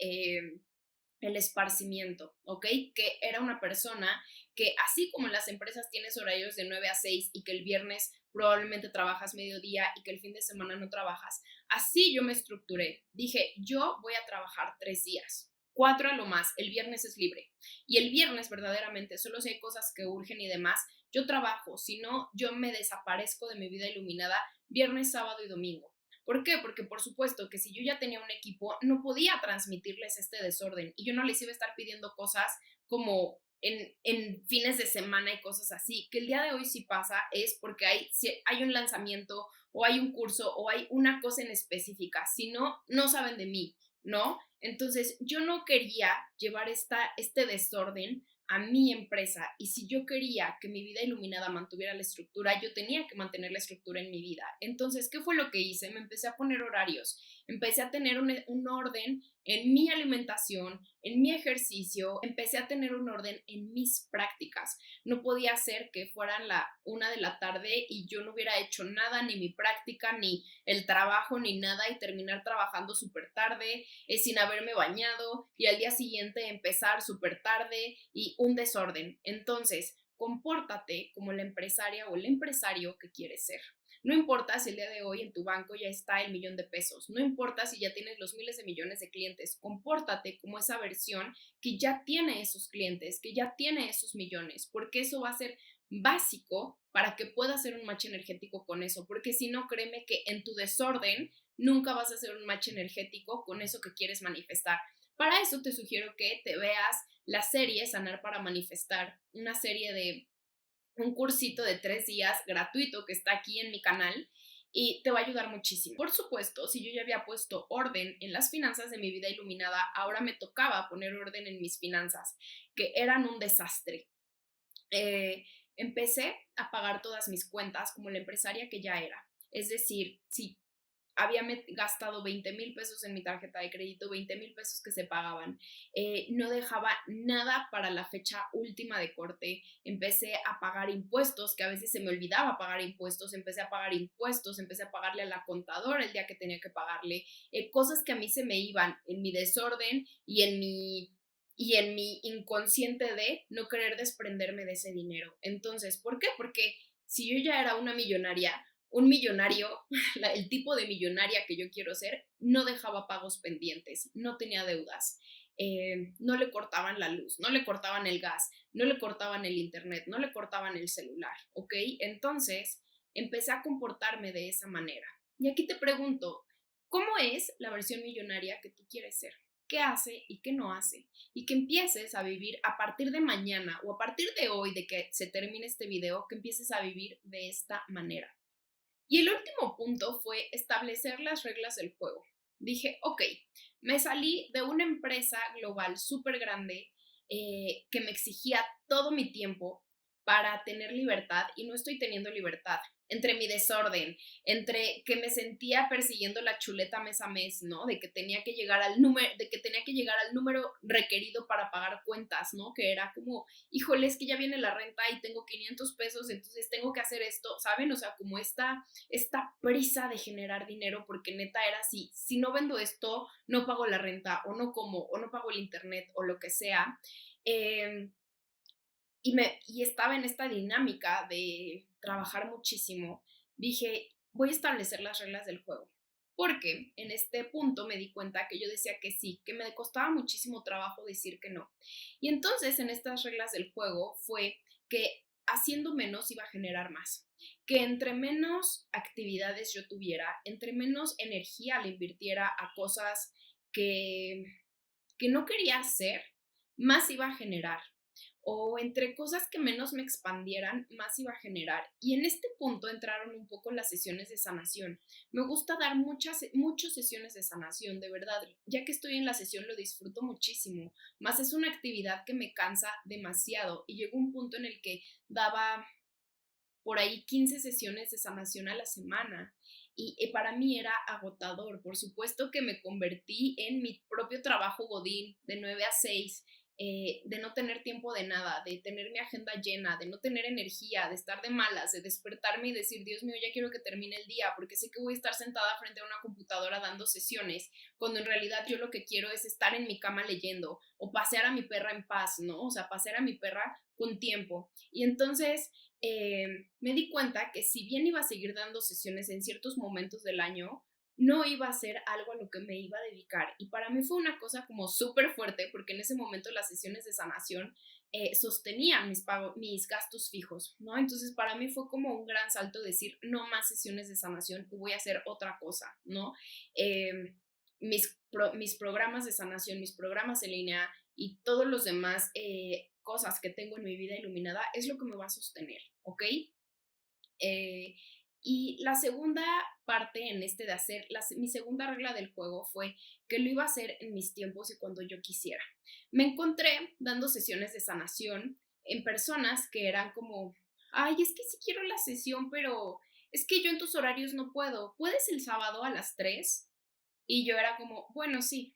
el esparcimiento, ¿ok? Que era una persona que así como en las empresas tienes horarios de 9 a 6 y que el viernes probablemente trabajas mediodía y que el fin de semana no trabajas, así yo me estructuré. Dije, yo voy a trabajar 3 días. 4 a lo más, el viernes es libre. Y el viernes verdaderamente, solo si hay cosas que urgen y demás, yo trabajo, si no, yo me desaparezco de mi vida iluminada viernes, sábado y domingo. ¿Por qué? Porque por supuesto que si yo ya tenía un equipo, no podía transmitirles este desorden y yo no les iba a estar pidiendo cosas como en fines de semana y cosas así, que el día de hoy sí pasa es porque si hay un lanzamiento o hay un curso o hay una cosa en específica, si no, no saben de mí, ¿no? Entonces yo no quería llevar este desorden a mi empresa y si yo quería que mi vida iluminada mantuviera la estructura, yo tenía que mantener la estructura en mi vida. Entonces, ¿qué fue lo que hice? Me empecé a poner horarios, empecé a tener un orden en mi alimentación, en mi ejercicio, empecé a tener un orden en mis prácticas. No podía ser que fueran la 1 de la tarde y yo no hubiera hecho nada, ni mi práctica, ni el trabajo, ni nada, y terminar trabajando súper tarde, sin haberme bañado, y al día siguiente empezar súper tarde y un desorden. Entonces, compórtate como la empresaria o el empresario que quieres ser. No importa si el día de hoy en tu banco ya está el $1,000,000, no importa si ya tienes los miles de millones de clientes, compórtate como esa versión que ya tiene esos clientes, que ya tiene esos millones, porque eso va a ser básico para que puedas hacer un match energético con eso, porque si no, créeme que en tu desorden nunca vas a hacer un match energético con eso que quieres manifestar. Para eso te sugiero que te veas la serie Sanar para Manifestar, una serie de un cursito de 3 días gratuito que está aquí en mi canal y te va a ayudar muchísimo. Por supuesto, si yo ya había puesto orden en las finanzas de mi vida iluminada, ahora me tocaba poner orden en mis finanzas, que eran un desastre. Empecé a pagar todas mis cuentas como la empresaria que ya era. Es decir, si había gastado 20,000 pesos en mi tarjeta de crédito, 20,000 pesos que se pagaban. No dejaba nada para la fecha última de corte. Empecé a pagar impuestos, que a veces se me olvidaba pagar impuestos. Empecé a pagar impuestos, empecé a pagarle a la contadora el día que tenía que pagarle. Cosas que a mí se me iban en mi desorden y en mi inconsciente de no querer desprenderme de ese dinero. Entonces, ¿por qué? Porque si yo ya era una millonaria, un millonario, el tipo de millonaria que yo quiero ser, no dejaba pagos pendientes, no tenía deudas, no le cortaban la luz, no le cortaban el gas, no le cortaban el internet, no le cortaban el celular, ¿ok? Entonces empecé a comportarme de esa manera. Y aquí te pregunto, ¿cómo es la versión millonaria que tú quieres ser? ¿Qué hace y qué no hace? Y que empieces a vivir a partir de mañana o a partir de hoy, de que se termine este video, que empieces a vivir de esta manera. Y el último punto fue establecer las reglas del juego. Dije, ok, me salí de una empresa global súper grande que me exigía todo mi tiempo para tener libertad y no estoy teniendo libertad. Entre mi desorden, entre que me sentía persiguiendo la chuleta mes a mes, ¿no? De que tenía que llegar al número requerido para pagar cuentas, ¿no? Que era como, híjole, es que ya viene la renta y tengo 500 pesos, entonces tengo que hacer esto, ¿saben? O sea, como esta prisa de generar dinero, porque neta era así, si no vendo esto, no pago la renta, o no como, o no pago el internet, o lo que sea. Eh, y estaba en esta dinámica de trabajar muchísimo, dije, voy a establecer las reglas del juego. Porque en este punto me di cuenta que yo decía que sí, que me costaba muchísimo trabajo decir que no. Y entonces en estas reglas del juego fue que haciendo menos iba a generar más. Que entre menos actividades yo tuviera, entre menos energía le invirtiera a cosas que no quería hacer, más iba a generar o entre cosas que menos me expandieran, más iba a generar. Y en este punto entraron un poco las sesiones de sanación. Me gusta dar muchas sesiones de sanación, de verdad. Ya que estoy en la sesión lo disfruto muchísimo, más es una actividad que me cansa demasiado y llegó un punto en el que daba por ahí 15 sesiones de sanación a la semana y para mí era agotador. Por supuesto que me convertí en mi propio trabajo godín de 9 a 6, de no tener tiempo de nada, de tener mi agenda llena, de no tener energía, de estar de malas, de despertarme y decir, Dios mío, ya quiero que termine el día, porque sé que voy a estar sentada frente a una computadora dando sesiones, cuando en realidad yo lo que quiero es estar en mi cama leyendo o pasear a mi perra en paz, ¿no? O sea, pasear a mi perra con tiempo. Y entonces me di cuenta que si bien iba a seguir dando sesiones en ciertos momentos del año, no iba a ser algo a lo que me iba a dedicar. Y para mí fue una cosa como súper fuerte, porque en ese momento las sesiones de sanación sostenían mis gastos fijos, ¿no? Entonces para mí fue como un gran salto decir, no más sesiones de sanación, voy a hacer otra cosa, ¿no? Mis programas de sanación, mis programas en línea y todos los demás cosas que tengo en mi vida iluminada es lo que me va a sostener, ¿ok? Eh, y la segunda parte en este de hacer, mi segunda regla del juego fue que lo iba a hacer en mis tiempos y cuando yo quisiera. Me encontré dando sesiones de sanación en personas que eran como, ay, es que sí quiero la sesión, pero es que yo en tus horarios no puedo. ¿Puedes el sábado a las 3? Y yo era como, bueno, sí.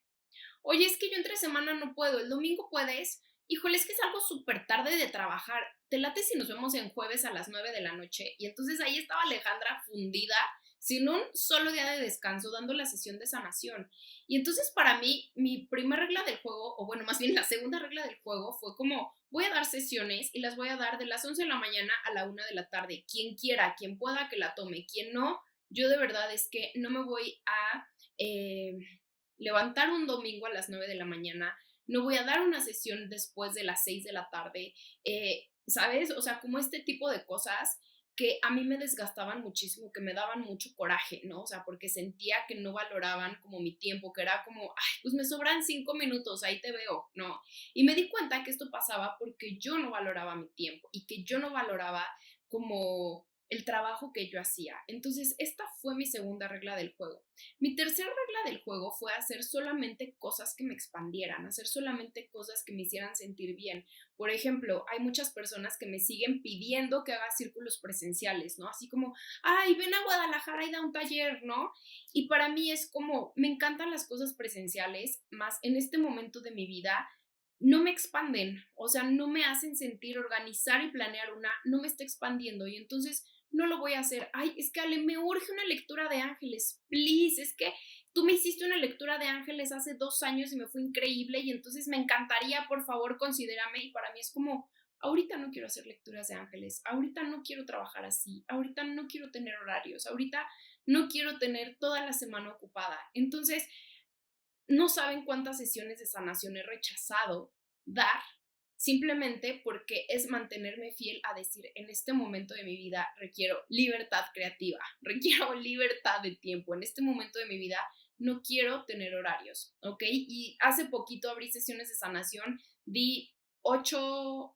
Oye, es que yo entre semana no puedo, el domingo puedes. Híjole, es que es algo súper tarde de trabajar. ¿Te late si nos vemos en jueves a las 9 de la noche? Y entonces ahí estaba Alejandra fundida, sin un solo día de descanso, dando la sesión de sanación. Y entonces para mí, mi primera regla del juego, o bueno, más bien la segunda regla del juego fue como, voy a dar sesiones y las voy a dar de las 11 de la mañana a la 1 de la tarde. Quien quiera, quien pueda que la tome, quien no, yo de verdad es que no me voy a levantar un domingo a las 9 de la mañana, no voy a dar una sesión después de las 6 de la tarde, ¿sabes? O sea, como este tipo de cosas que a mí me desgastaban muchísimo, que me daban mucho coraje, ¿no? O sea, porque sentía que no valoraban como mi tiempo, que era como, ay, pues me sobran 5 minutos, ahí te veo, ¿no? Y me di cuenta que esto pasaba porque yo no valoraba mi tiempo y que yo no valoraba como el trabajo que yo hacía. Entonces, esta fue mi segunda regla del juego. Mi tercera regla del juego fue hacer solamente cosas que me expandieran, hacer solamente cosas que me hicieran sentir bien. Por ejemplo, hay muchas personas que me siguen pidiendo que haga círculos presenciales, ¿no? Así como, ay, ven a Guadalajara y da un taller, ¿no? Y para mí es como, me encantan las cosas presenciales, más en este momento de mi vida no me expanden, o sea, no me hacen sentir organizar y planear una, no me está expandiendo y entonces no lo voy a hacer. Ay, es que Ale, me urge una lectura de ángeles, please, es que tú me hiciste una lectura de ángeles hace 2 años y me fue increíble y entonces me encantaría, por favor, considérame. Y para mí es como, ahorita no quiero hacer lecturas de ángeles, ahorita no quiero trabajar así, ahorita no quiero tener horarios, ahorita no quiero tener toda la semana ocupada. Entonces, no saben cuántas sesiones de sanación he rechazado dar simplemente porque es mantenerme fiel a decir, en este momento de mi vida requiero libertad creativa, requiero libertad de tiempo, en este momento de mi vida no quiero tener horarios, ¿ok? Y hace poquito abrí sesiones de sanación, abrí 8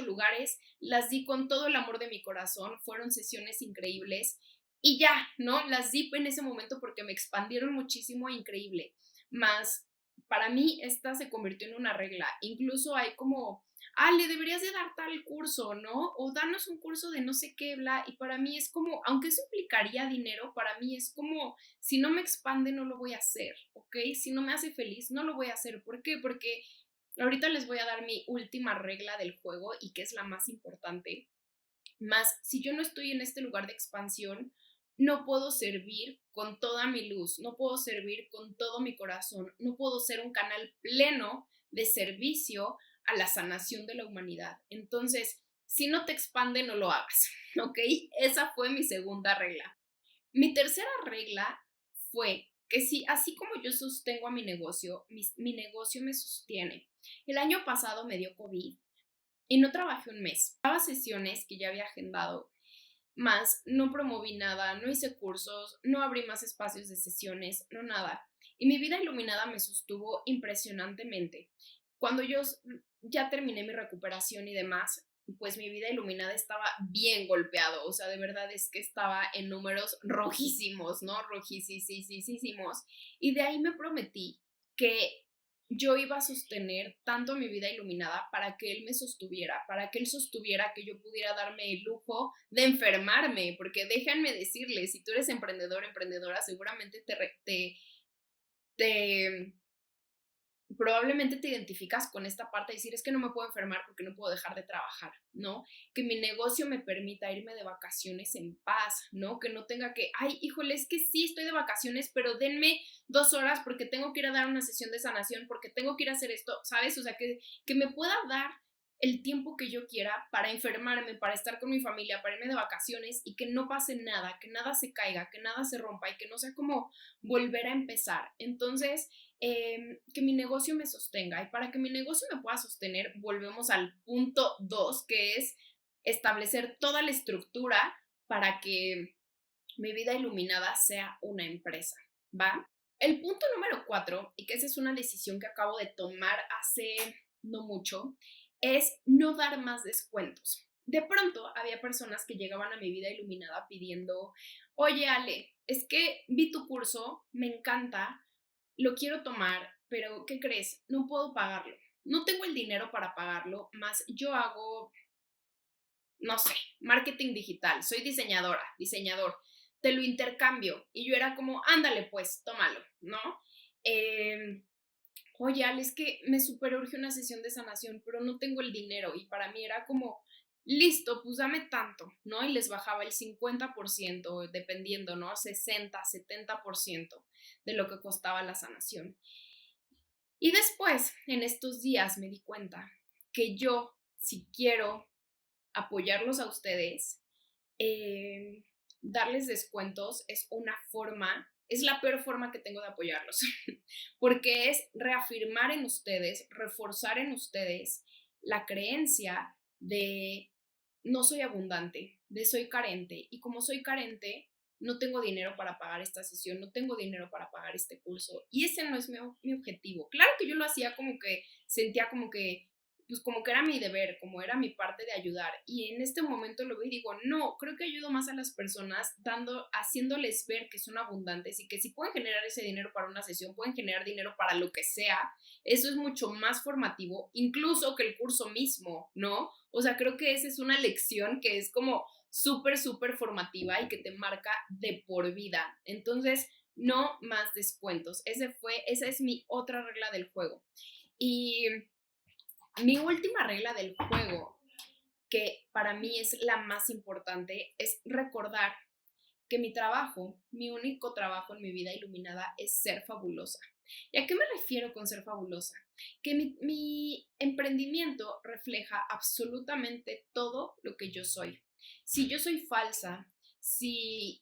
lugares, las di con todo el amor de mi corazón, fueron sesiones increíbles y ya, ¿no? Las di en ese momento porque me expandieron muchísimo e increíble, más para mí esta se convirtió en una regla. Incluso hay como, le deberías de dar tal curso, ¿no? O danos un curso de no sé qué, bla. Y para mí es como, aunque eso implicaría dinero, para mí es como, si no me expande, no lo voy a hacer, ¿ok? Si no me hace feliz, no lo voy a hacer. ¿Por qué? Porque ahorita les voy a dar mi última regla del juego y que es la más importante. Más, si yo no estoy en este lugar de expansión, no puedo servir con toda mi luz, no puedo servir con todo mi corazón, no puedo ser un canal pleno de servicio a la sanación de la humanidad. Entonces, si no te expande, no lo hagas, ¿ok? Esa fue mi segunda regla. Mi tercera regla fue que si, así como yo sostengo a mi negocio, mi negocio me sostiene. El año pasado me dio COVID y no trabajé un mes. Daba sesiones que ya había agendado, más no promoví nada, no hice cursos, no abrí más espacios de sesiones, no nada. Y mi vida iluminada me sostuvo impresionantemente. Cuando yo ya terminé mi recuperación y demás, pues mi vida iluminada estaba bien golpeado, o sea, de verdad es que estaba en números rojísimos, ¿no? Rojísimos. Y de ahí me prometí que yo iba a sostener tanto mi vida iluminada para que él me sostuviera, para que él sostuviera que yo pudiera darme el lujo de enfermarme, porque déjenme decirles, si tú eres emprendedor, emprendedora, seguramente te probablemente te identificas con esta parte de decir, es que no me puedo enfermar porque no puedo dejar de trabajar, ¿no? Que mi negocio me permita irme de vacaciones en paz, ¿no? Que no tenga que, ay, híjole, es que sí estoy de vacaciones, pero denme 2 horas porque tengo que ir a dar una sesión de sanación, porque tengo que ir a hacer esto, ¿sabes? O sea, que me pueda dar el tiempo que yo quiera para enfermarme, para estar con mi familia, para irme de vacaciones y que no pase nada, que nada se caiga, que nada se rompa y que no sea como volver a empezar. Entonces, que mi negocio me sostenga. Y para que mi negocio me pueda sostener, volvemos al punto 2, que es establecer toda la estructura para que mi vida iluminada sea una empresa, ¿va? El punto número 4, y que esa es una decisión que acabo de tomar hace no mucho, es no dar más descuentos. De pronto había personas que llegaban a mi vida iluminada pidiendo, oye Ale, es que vi tu curso, me encanta, lo quiero tomar, pero ¿qué crees? No puedo pagarlo. No tengo el dinero para pagarlo, más yo hago, no sé, marketing digital, soy diseñadora, diseñador, te lo intercambio. Y yo era como, ándale pues, tómalo, ¿no? Eh, Oye, Ale, es que me super urge una sesión de sanación, pero no tengo el dinero. Y para mí era como, listo, pues dame tanto, ¿no? Y les bajaba el 50%, dependiendo, ¿no? 60, 70% de lo que costaba la sanación. Y después, en estos días, me di cuenta que yo, si quiero apoyarlos a ustedes, eh, darles descuentos es una forma, es la peor forma que tengo de apoyarlos, porque es reafirmar en ustedes, reforzar en ustedes la creencia de no soy abundante, de soy carente, y como soy carente, no tengo dinero para pagar esta sesión, no tengo dinero para pagar este curso, y ese no es mi objetivo. Claro que yo lo hacía como que sentía como que pues como que era mi deber, como era mi parte de ayudar. Y en este momento lo veo y digo, no, creo que ayudo más a las personas haciéndoles ver que son abundantes y que si pueden generar ese dinero para una sesión, pueden generar dinero para lo que sea. Eso es mucho más formativo, incluso que el curso mismo, ¿no? O sea, creo que esa es una lección que es como súper, súper formativa y que te marca de por vida. Entonces, no más descuentos. Esa es mi otra regla del juego. Y mi última regla del juego, que para mí es la más importante, es recordar que mi trabajo, mi único trabajo en mi vida iluminada es ser fabulosa. ¿Y a qué me refiero con ser fabulosa? Que mi emprendimiento refleja absolutamente todo lo que yo soy. Si yo soy falsa, si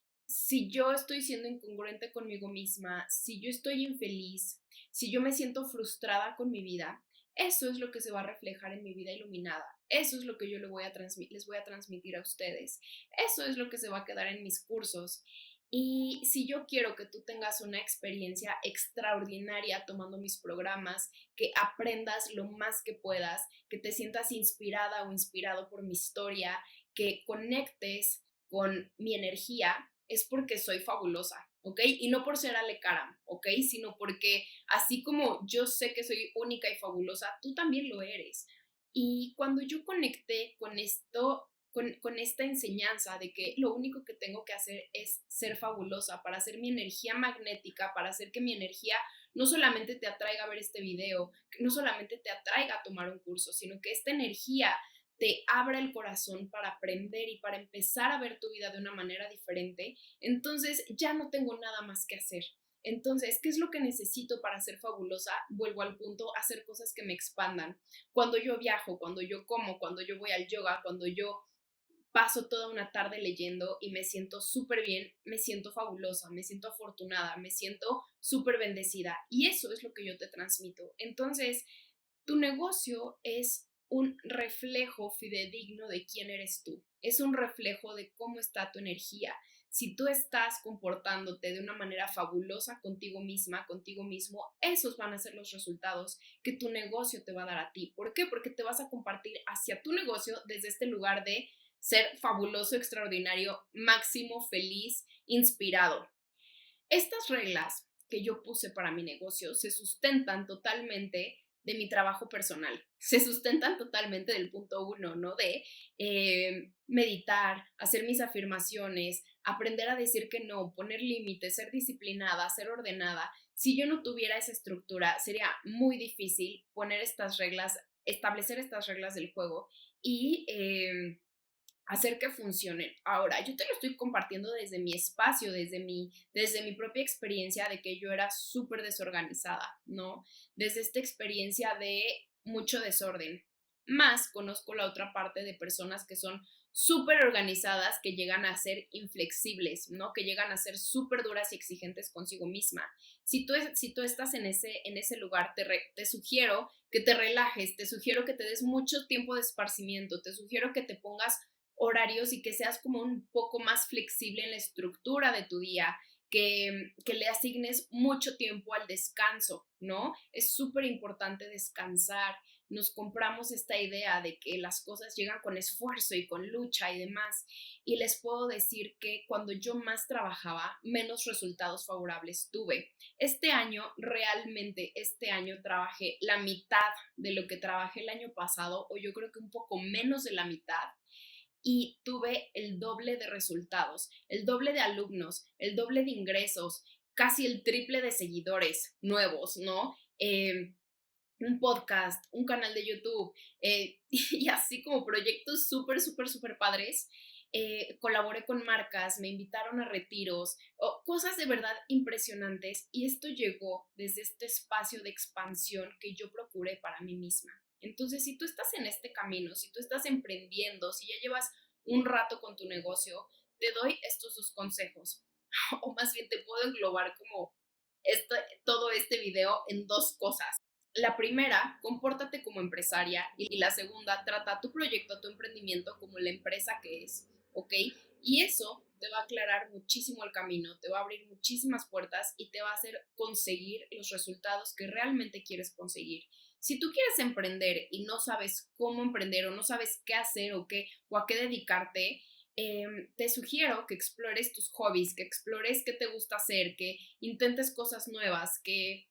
yo estoy siendo incongruente conmigo misma, si yo estoy infeliz, si yo me siento frustrada con mi vida, eso es lo que se va a reflejar en mi vida iluminada. Eso es lo que yo les voy a transmitir a ustedes. Eso es lo que se va a quedar en mis cursos. Y si yo quiero que tú tengas una experiencia extraordinaria tomando mis programas, que aprendas lo más que puedas, que te sientas inspirada o inspirado por mi historia, que conectes con mi energía, es porque soy fabulosa, ¿ok? Y no por ser Ale Karam, ¿ok? Sino porque así como yo sé que soy única y fabulosa, tú también lo eres. Y cuando yo conecté con esto, con esta enseñanza de que lo único que tengo que hacer es ser fabulosa para hacer mi energía magnética, para hacer que mi energía no solamente te atraiga a ver este video, que no solamente te atraiga a tomar un curso, sino que esta energía te abra el corazón para aprender y para empezar a ver tu vida de una manera diferente, entonces ya no tengo nada más que hacer. Entonces, ¿qué es lo que necesito para ser fabulosa? Vuelvo al punto, hacer cosas que me expandan. Cuando yo viajo, cuando yo como, cuando yo voy al yoga, cuando yo paso toda una tarde leyendo y me siento súper bien, me siento fabulosa, me siento afortunada, me siento súper bendecida. Y eso es lo que yo te transmito. Entonces, tu negocio es un reflejo fidedigno de quién eres tú. Es un reflejo de cómo está tu energía. Si tú estás comportándote de una manera fabulosa contigo misma, contigo mismo, esos van a ser los resultados que tu negocio te va a dar a ti. ¿Por qué? Porque te vas a compartir hacia tu negocio desde este lugar de ser fabuloso, extraordinario, máximo, feliz, inspirado. Estas reglas que yo puse para mi negocio se sustentan totalmente de mi trabajo personal, se sustentan totalmente del punto uno, ¿no? De meditar, hacer mis afirmaciones, aprender a decir que no, poner límites, ser disciplinada, ser ordenada. Si yo no tuviera esa estructura, sería muy difícil poner estas reglas, establecer estas reglas del juego y hacer que funcionen. Ahora, yo te lo estoy compartiendo desde mi espacio, desde mi propia experiencia de que yo era súper desorganizada, ¿no? Desde esta experiencia de mucho desorden. Más conozco la otra parte de personas que son súper organizadas, que llegan a ser inflexibles, ¿no? Que llegan a ser súper duras y exigentes consigo misma. Si tú estás en ese lugar, te sugiero que te relajes, te sugiero que te des mucho tiempo de esparcimiento, te sugiero que te pongas horarios y que seas como un poco más flexible en la estructura de tu día, que le asignes mucho tiempo al descanso, ¿no? Es súper importante descansar. Nos compramos esta idea de que las cosas llegan con esfuerzo y con lucha y demás. Y les puedo decir que cuando yo más trabajaba, menos resultados favorables tuve. Este año trabajé la mitad de lo que trabajé el año pasado, o yo creo que un poco menos de la mitad, y tuve el doble de resultados, el doble de alumnos, el doble de ingresos, casi el triple de seguidores nuevos, ¿no? Un podcast, un canal de YouTube, y así como proyectos súper padres. Colaboré con marcas, me invitaron a retiros, cosas de verdad impresionantes, y esto llegó desde este espacio de expansión que yo procuré para mí misma. Entonces, si tú estás en este camino, si tú estás emprendiendo, si ya llevas un rato con tu negocio, te doy estos dos consejos, o más bien te puedo englobar como todo este video en dos cosas. La primera, compórtate como empresaria, y la segunda, trata tu proyecto, tu emprendimiento como la empresa que es, ¿ok? Y eso te va a aclarar muchísimo el camino, te va a abrir muchísimas puertas y te va a hacer conseguir los resultados que realmente quieres conseguir. Si tú quieres emprender y no sabes cómo emprender, o no sabes qué hacer o a qué dedicarte, te sugiero que explores tus hobbies, que explores qué te gusta hacer, que intentes cosas nuevas, que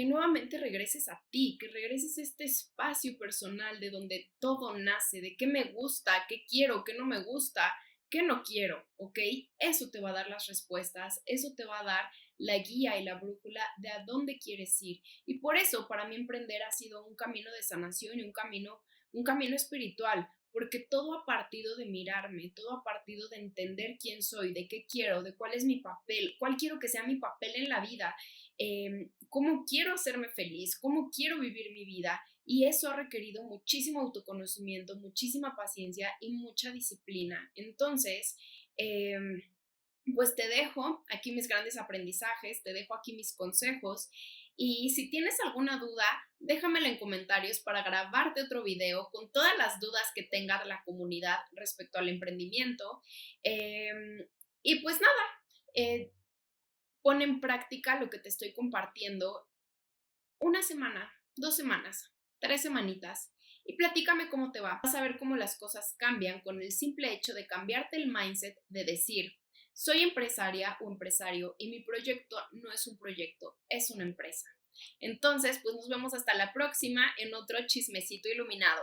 nuevamente regreses a ti, que regreses a este espacio personal de donde todo nace, de qué me gusta, qué quiero, qué no me gusta, qué no quiero, ¿ok? Eso te va a dar las respuestas, eso te va a dar la guía y la brújula de a dónde quieres ir. Y por eso para mí emprender ha sido un camino de sanación y un camino espiritual, porque todo ha partido de mirarme, todo ha partido de entender quién soy, de qué quiero, de cuál es mi papel, cuál quiero que sea mi papel en la vida, cómo quiero hacerme feliz, cómo quiero vivir mi vida. Y eso ha requerido muchísimo autoconocimiento, muchísima paciencia y mucha disciplina. Entonces, pues te dejo aquí mis grandes aprendizajes, te dejo aquí mis consejos. Y si tienes alguna duda, déjamela en comentarios para grabarte otro video con todas las dudas que tenga la comunidad respecto al emprendimiento. Y pues nada, eh, pon en práctica lo que te estoy compartiendo una semana, 2 semanas, 3 semanitas, y platícame cómo te va. Vas a ver cómo las cosas cambian con el simple hecho de cambiarte el mindset de decir, soy empresaria o empresario y mi proyecto no es un proyecto, es una empresa. Entonces, pues nos vemos hasta la próxima en otro chismecito iluminado.